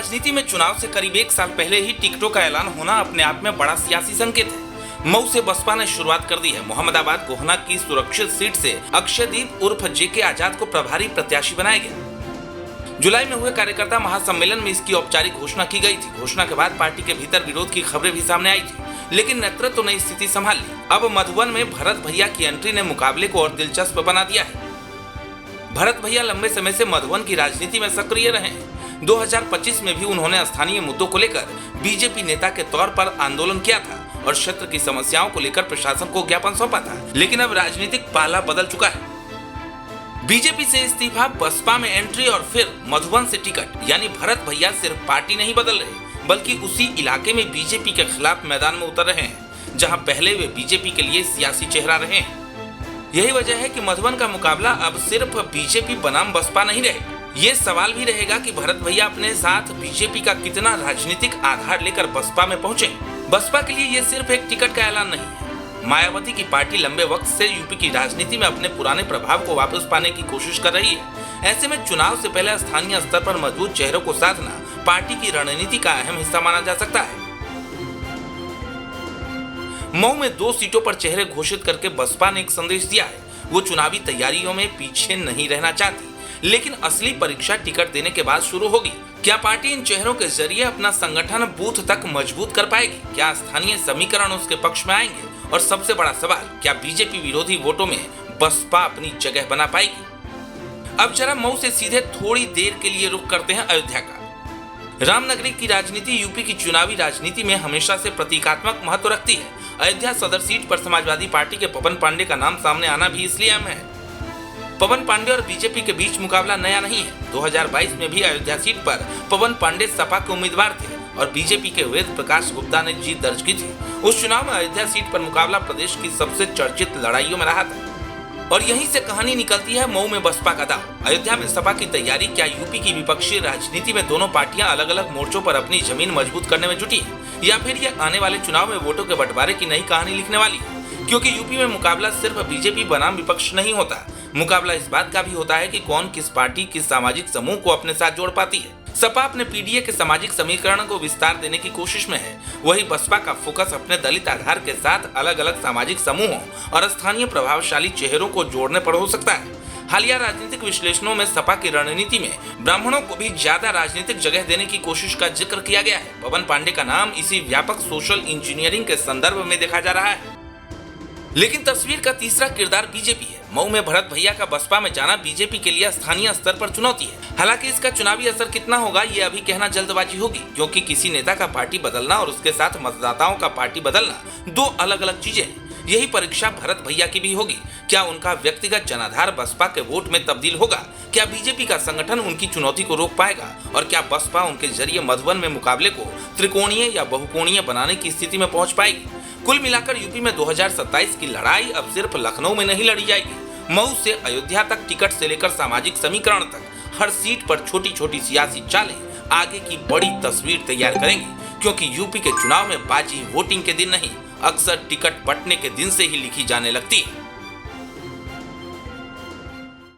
राजनीति में चुनाव से करीब 1 साल पहले ही टिकटों का ऐलान होना अपने आप में बड़ा सियासी संकेत है। मऊ से बसपा ने शुरुआत कर दी है। मोहम्मदाबाद गोहना की सुरक्षित सीट से अक्षयदीप उर्फ जेके आजाद को प्रभारी प्रत्याशी बनाया गया। जुलाई में हुए कार्यकर्ता महासम्मेलन में इसकी औपचारिक घोषणा की गई थी। घोषणा के बाद पार्टी के भीतर विरोध की खबरें भी सामने आई थी, लेकिन नेतृत्व ने स्थिति संभाल ली। अब मधुबन में भरत भैया की एंट्री ने मुकाबले को और दिलचस्प बना दिया है। भरत भैया लंबे समय से मधुबन की राजनीति में सक्रिय रहे हैं। 2025 में भी उन्होंने स्थानीय मुद्दों को लेकर बीजेपी नेता के तौर पर आंदोलन किया था और क्षेत्र की समस्याओं को लेकर प्रशासन को ज्ञापन सौंपा था। लेकिन अब राजनीतिक पाला बदल चुका है। बीजेपी से इस्तीफा, बसपा में एंट्री और फिर मधुबन से टिकट, यानी भरत भैया सिर्फ पार्टी नहीं बदल रहे बल्कि उसी इलाके में बीजेपी के खिलाफ मैदान में उतर रहे हैं, जहां पहले वे बीजेपी के लिए सियासी चेहरा रहे हैं। यही वजह है कि मधुबन का मुकाबला अब सिर्फ बीजेपी बनाम बसपा नहीं रहे। ये सवाल भी रहेगा कि भरत भैया अपने साथ बीजेपी का कितना राजनीतिक आधार लेकर बसपा में पहुंचे। बसपा के लिए ये सिर्फ एक टिकट का ऐलान नहीं है। मायावती की पार्टी लंबे वक्त से यूपी की राजनीति में अपने पुराने प्रभाव को वापस पाने की कोशिश कर रही है। ऐसे में चुनाव से पहले स्थानीय स्तर पर मजबूत चेहरों को साधना पार्टी की रणनीति का अहम हिस्सा माना जा सकता है। मऊ में 2 सीटों पर चेहरे घोषित करके बसपा ने एक संदेश दिया है। वो चुनावी तैयारियों में पीछे नहीं रहना चाहती, लेकिन असली परीक्षा टिकट देने के बाद शुरू होगी। क्या पार्टी इन चेहरों के जरिए अपना संगठन बूथ तक मजबूत कर पाएगी? क्या स्थानीय समीकरण उसके पक्ष में आएंगे? और सबसे बड़ा सवाल, क्या बीजेपी विरोधी वोटों में बसपा अपनी जगह बना पाएगी? अब जरा मऊ से सीधे थोड़ी देर के लिए रुख करते हैं अयोध्या का। रामनगरी की राजनीति यूपी की चुनावी राजनीति में हमेशा से प्रतीकात्मक महत्व रखती है। अयोध्या सदर सीट पर समाजवादी पार्टी के पवन पांडे का नाम सामने आना भी इसलिए अहम है। पवन पांडे और बीजेपी के बीच मुकाबला नया नहीं है। 2022 में भी अयोध्या सीट पर पवन पांडे सपा के उम्मीदवार थे और बीजेपी के वेद प्रकाश गुप्ता ने जीत दर्ज की थी। उस चुनाव में अयोध्या सीट पर मुकाबला प्रदेश की सबसे चर्चित लड़ाइयों में रहा था और यहीं से कहानी निकलती है मऊ में बसपा का दांव। अयोध्या में सपा की तैयारी, क्या यूपी की विपक्षी राजनीति में दोनों पार्टियां अलग अलग मोर्चों पर अपनी जमीन मजबूत करने में जुटी है, या फिर ये आने वाले चुनाव में वोटों के बंटवारे की नई कहानी लिखने वाली है? क्योंकि यूपी में मुकाबला सिर्फ बीजेपी बनाम विपक्ष नहीं होता। मुकाबला इस बात का भी होता है कि कौन किस पार्टी, किस सामाजिक समूह को अपने साथ जोड़ पाती है। सपा अपने पीडीए के सामाजिक समीकरण को विस्तार देने की कोशिश में है, वही बसपा का फोकस अपने दलित आधार के साथ अलग अलग सामाजिक समूहों और स्थानीय प्रभावशाली चेहरों को जोड़ने पर हो सकता है। हालिया राजनीतिक विश्लेषणों में सपा की रणनीति में ब्राह्मणों को भी ज्यादा राजनीतिक जगह देने की कोशिश का जिक्र किया गया है। पवन पांडे का नाम इसी व्यापक सोशल इंजीनियरिंग के संदर्भ में देखा जा रहा है। लेकिन तस्वीर का तीसरा किरदार बीजेपी है। मऊ में भरत भैया का बसपा में जाना बीजेपी के लिए स्थानीय स्तर पर चुनौती है। हालांकि इसका चुनावी असर कितना होगा ये अभी कहना जल्दबाजी होगी, क्योंकि किसी नेता का पार्टी बदलना और उसके साथ मतदाताओं का पार्टी बदलना 2 अलग अलग चीजें हैं। यही परीक्षा भरत भैया की भी होगी। क्या उनका व्यक्तिगत जनाधार बसपा के वोट में तब्दील होगा? क्या बीजेपी का संगठन उनकी चुनौती को रोक पाएगा? और क्या बसपा उनके जरिए मधुबन में मुकाबले को त्रिकोणीय या बहुकोणीय बनाने की स्थिति में पहुंच पाएगी? कुल मिलाकर यूपी में 2027 की लड़ाई अब सिर्फ लखनऊ में नहीं लड़ी जाएगी। मऊ से अयोध्या तक, टिकट से लेकर सामाजिक समीकरण तक, हर सीट पर छोटी छोटी सियासी चालें आगे की बड़ी तस्वीर तैयार करेंगी। क्योंकि यूपी के चुनाव में बाजी वोटिंग के दिन नहीं, अक्सर टिकट बंटने के दिन से ही लिखी जाने लगती है।